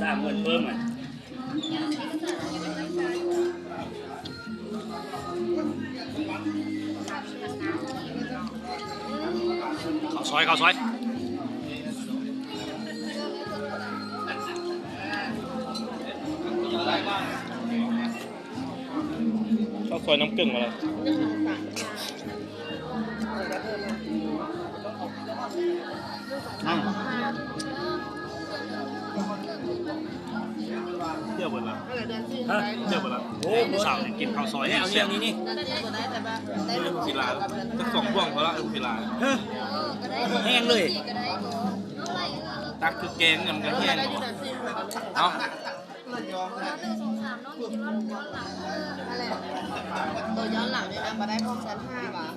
สร้างเงินเพิ่มอ่ะข้าวซอยข้าวซอยข้าวซอยน้ำกึ่งมาเลยเที่ยวหมดละเที่ยวหมดละโอ้สาวกินข้าวซอยเนี่ยเอาเนี่ยนี่ศิลาสัก2 บ่วงพอละศิลาแห้งเลยตักคือแกงเนี่ยมันก็แห้งเอาตัวย้อนหลังเนี่ยนะมาได้พร้อมชั้น5 บาท